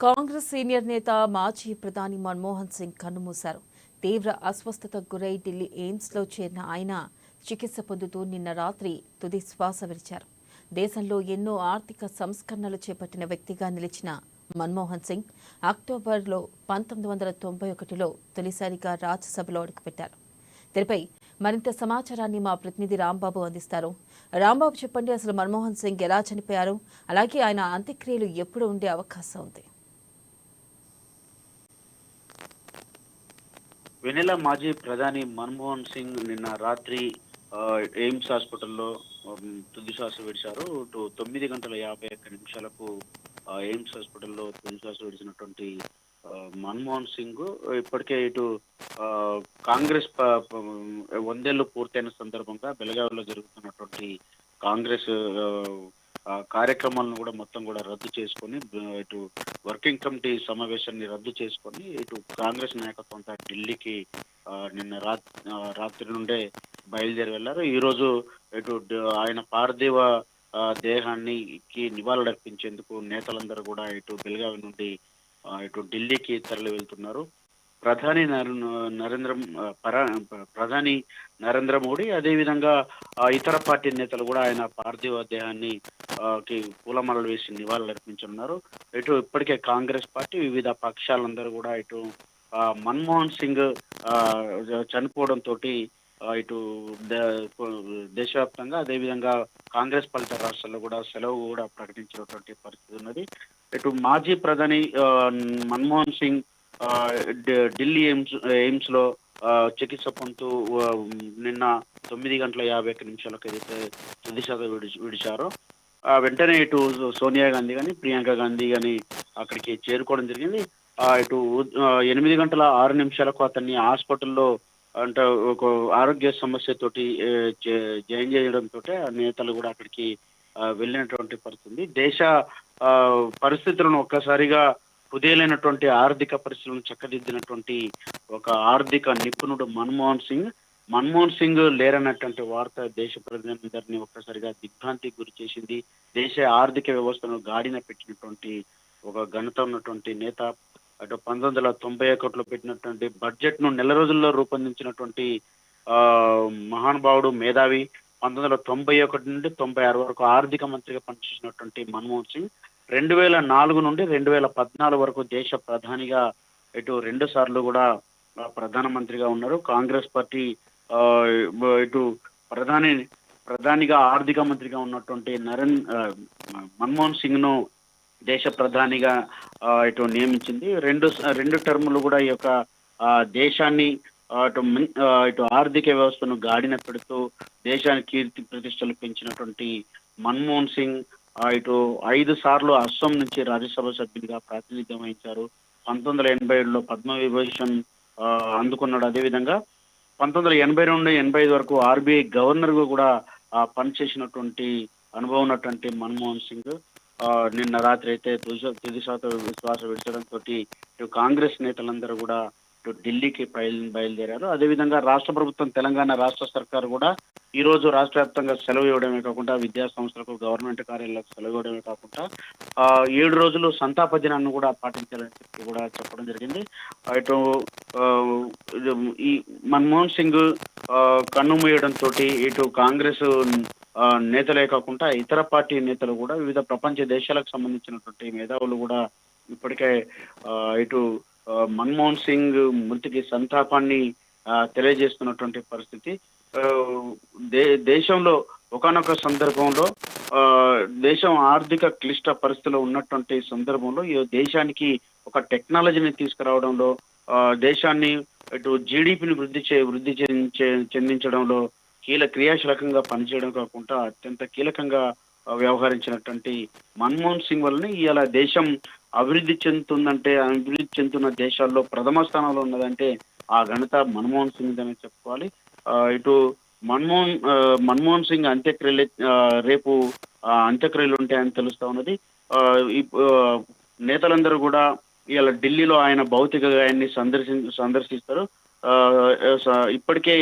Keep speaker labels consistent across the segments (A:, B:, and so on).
A: Congress senior నేత మాజీ ప్రధాని మన్మోహన్ సింగ్ కన్నుమూశారు. తీవ్ర అస్వస్థతకు గురై ఢిల్లీ ఎయిమ్స్లో చేరిన ఆయన చికిత్స పొందుతూ నిన్న రాత్రి తుది శ్వాస విడిచారు. దేశంలో ఎన్నో ఆర్థిక సంస్కరణలు చేపట్టిన వ్యక్తిగా నిలిచిన మన్మోహన్ సింగ్ అక్టోబర్లో 1991లో తొలిసారిగా రాజ్యసభలో అడుగుపెట్టారు. దీనిపై మరింత సమాచారాన్ని మా ప్రతినిధి రాంబాబు అందిస్తారు. రాంబాబు, చెప్పండి, అసలు మన్మోహన్ సింగ్ ఎలా చనిపోయారు, అలాగే ఆయన అంత్యక్రియలు ఎప్పుడు ఉండే అవకాశం ఉంది?
B: వెనెల మాజీ ప్రధాని మన్మోహన్ సింగ్ నిన్న రాత్రి ఎయిమ్స్ హాస్పిటల్లో తుది శ్వాస విడిచారు. 9:51 ఎయిమ్స్ హాస్పిటల్లో తుది శ్వాస విడిచినటువంటి మన్మోహన్ సింగ్ ఇప్పటికే ఇటు కాంగ్రెస్ 100 పూర్తయిన సందర్భంగా బెళగావిలో జరుగుతున్నటువంటి కాంగ్రెస్ కార్యక్రమాలను కూడా మొత్తం కూడా రద్దు చేసుకొని ఇటు వర్కింగ్ కమిటీ సమావేశాన్ని రద్దు చేసుకొని ఇటు కాంగ్రెస్ నాయకత్వం అంతా ఢిల్లీకి నిన్న రాత్రి నుండే బయలుదేరి వెళ్లారు. ఈరోజు ఇటు ఆయన పార్థివ దేహానికి నివాళులర్పించేందుకు నేతలందరూ కూడా ఇటు బెళగావి నుండి ఇటు ఢిల్లీకి తరలి వెళ్తున్నారు. ప్రధాని నరేంద్ర మోడీ, అదేవిధంగా ఇతర పార్టీ నేతలు కూడా ఆయన పార్థివ దేహాన్ని పూలమాలలు వేసి నివాళులు అర్పించనున్నారు. ఇటు ఇప్పటికే కాంగ్రెస్ పార్టీ వివిధ పక్షాలందరూ కూడా ఇటు మన్మోహన్ సింగ్ చనిపోవడంతో ఇటు దేశవ్యాప్తంగా, అదేవిధంగా కాంగ్రెస్ పాలిత రాష్ట్రాల్లో కూడా సెలవు కూడా ప్రకటించినటువంటి పరిస్థితి ఉన్నది. ఇటు మాజీ ప్రధాని మన్మోహన్ సింగ్ ఢిల్లీ ఎయిమ్స్ లో చికిత్స పొందుతూ నిన్న 9:51 ఏదైతే తుది శ్వాస విడిచారో వెంటనే ఇటు సోనియా గాంధీ కానీ, ప్రియాంక గాంధీ కానీ అక్కడికి చేరుకోవడం జరిగింది. ఇటు 8:06 అతన్ని హాస్పిటల్లో అంటే ఒక ఆరోగ్య సమస్యతోటి జాయిన్ చేయడంతో నేతలు కూడా అక్కడికి వెళ్ళినటువంటి పరిస్థితి. దేశ పరిస్థితులను ఒక్కసారిగా కుదేలైనటువంటి ఆర్థిక పరిస్థితులను చక్కదిద్దినటువంటి ఒక ఆర్థిక నిపుణుడు మన్మోహన్ సింగ్ లేరన్నటువంటి వార్త దేశ ప్రజలందరినీ ఒక్కసారిగా దిగ్భ్రాంతికి గురి చేసింది. దేశ ఆర్థిక వ్యవస్థను గాడిన పెట్టినటువంటి ఒక ఘనత ఉన్నటువంటి నేత. అటు 1991లో పెట్టినటువంటి బడ్జెట్ ను నెల రోజుల్లో రూపొందించినటువంటి మహానుభావుడు, మేధావి. 1991 నుండి 96 వరకు ఆర్థిక మంత్రిగా పనిచేసినటువంటి మన్మోహన్ సింగ్ 2004 నుండి 2014 వరకు దేశ ప్రధానిగా ఇటు 2 సార్లు కూడా ప్రధానమంత్రిగా ఉన్నారు. కాంగ్రెస్ పార్టీ ఇటు ప్రధానిగా ఆర్థిక మంత్రిగా ఉన్నటువంటి మన్మోహన్ సింగ్ ను దేశ ప్రధానిగా ఇటు నియమించింది. రెండు టర్ములు కూడా ఈ యొక్క దేశాన్ని ఇటు ఆర్థిక వ్యవస్థను గాడిన పెడుతూ దేశానికి కీర్తి ప్రతిష్టలు పెంచినటువంటి మన్మోహన్ సింగ్ ఇటు 5 సార్లు అస్సాం నుంచి రాజ్యసభ సభ్యునిగా ప్రాతినిధ్యం వహించారు. 1987లో పద్మవిభూషణ్ అందుకున్నాడు. అదేవిధంగా 1982 నుండి 85 వరకు ఆర్బీఐ గవర్నర్ గా కూడా పనిచేసినటువంటి అనుభవం ఉన్నటువంటి మన్మోహన్ సింగ్ నిన్న రాత్రి అయితే తుది శ్వాస విడిచడంతో ఇటు కాంగ్రెస్ నేతలందరూ కూడా ఇటు ఢిల్లీకి బయలుదేరారు. అదేవిధంగా రాష్ట్ర ప్రభుత్వం, తెలంగాణ రాష్ట్ర సర్కారు కూడా ఈ రోజు రాష్ట్ర వ్యాప్తంగా సెలవు ఇవ్వడమే కాకుండా విద్యా సంస్థలకు, గవర్నమెంట్ కార్యాలయాలకు సెలవు ఇవ్వడమే కాకుండా 7 రోజులు సంతాప దినాన్ని కూడా పాటించాలని చెప్పి కూడా చెప్పడం జరిగింది. ఇటు ఈ మన్మోహన్ సింగ్ కన్ను మూయడంతో ఇటు కాంగ్రెస్ నేతలే కాకుండా ఇతర పార్టీ నేతలు కూడా, వివిధ ప్రపంచ దేశాలకు సంబంధించినటువంటి మేధావులు కూడా ఇప్పటికే ఇటు మన్మోహన్ సింగ్ మృతికి సంతాపాన్ని తెలియజేస్తున్నటువంటి పరిస్థితి. దేశంలో ఒకానొక సందర్భంలో దేశం ఆర్థిక క్లిష్ట పరిస్థితిలో ఉన్నటువంటి సందర్భంలో ఈ దేశానికి ఒక టెక్నాలజీని తీసుకురావడంలో, దేశాన్ని ఇటు జీడిపిని వృద్ధి చెందించడంలో క్రియాశీలకంగా పనిచేయడం కాకుండా అత్యంత కీలకంగా వ్యవహరించినటువంటి మన్మోహన్ సింగ్ వల్లనే ఇవాళ దేశం అభివృద్ధి చెందుతున్న దేశాల్లో ప్రథమ స్థానంలో ఉన్నదంటే ఆ ఘనత మన్మోహన్ సింగ్ అని చెప్పుకోవాలి. ఇటు మన్మోహన్ సింగ్ రేపు అంత్యక్రియలు ఉంటాయని తెలుస్తా ఉన్నది. నేతలందరూ కూడా ఇవాళ ఢిల్లీలో ఆయన భౌతిక గాయాన్ని సందర్శిస్తారు. ఇప్పటికే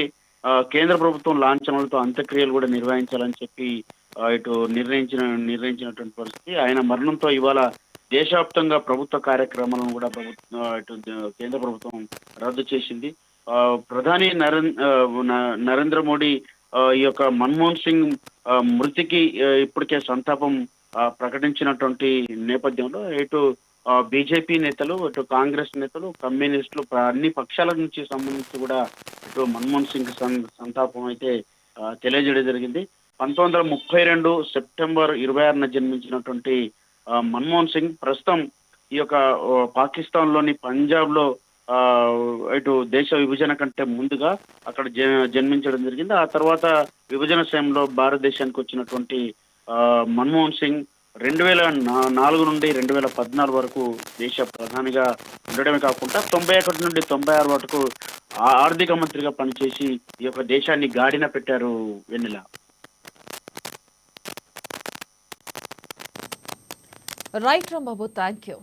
B: కేంద్ర ప్రభుత్వం లాంఛనాలతో అంత్యక్రియలు కూడా నిర్వహించాలని చెప్పి ఇటు నిర్ణయించినటువంటి పరిస్థితి. ఆయన మరణంతో ఇవాళ దేశవ్యాప్తంగా ప్రభుత్వ కార్యక్రమాలను కూడా ఇటు కేంద్ర ప్రభుత్వం రద్దు చేసింది. ప్రధాని నరేంద్ర మోడీ ఈ యొక్క మన్మోహన్ సింగ్ మృతికి ఇప్పటికే సంతాపం ప్రకటించినటువంటి నేపథ్యంలో ఇటు బీజేపీ నేతలు, ఇటు కాంగ్రెస్ నేతలు, కమ్యూనిస్టులు అన్ని పక్షాల నుంచి సంబంధించి కూడా ఇటు మన్మోహన్ సింగ్ సంతాపం అయితే తెలియజేయడం జరిగింది. 1932 సెప్టెంబర్ 26న జన్మించినటువంటి మన్మోహన్ సింగ్ ప్రస్తుతం ఈ యొక్క పాకిస్తాన్లోని పంజాబ్లో ఇటు దేశ విభజన కంటే ముందుగా అక్కడ జన్మించడం జరిగింది. ఆ తర్వాత విభజన సమయంలో భారతదేశానికి వచ్చినటువంటి మన్మోహన్ సింగ్ 2004 నుండి 2014 వరకు దేశ ప్రధానిగా ఉండడమే కాకుండా 91 నుండి 96 వరకు ఆర్థిక మంత్రిగా పనిచేసి ఈ యొక్క దేశాన్ని గాడిన పెట్టారు. Vennela.
A: Right Rambabu, thank you.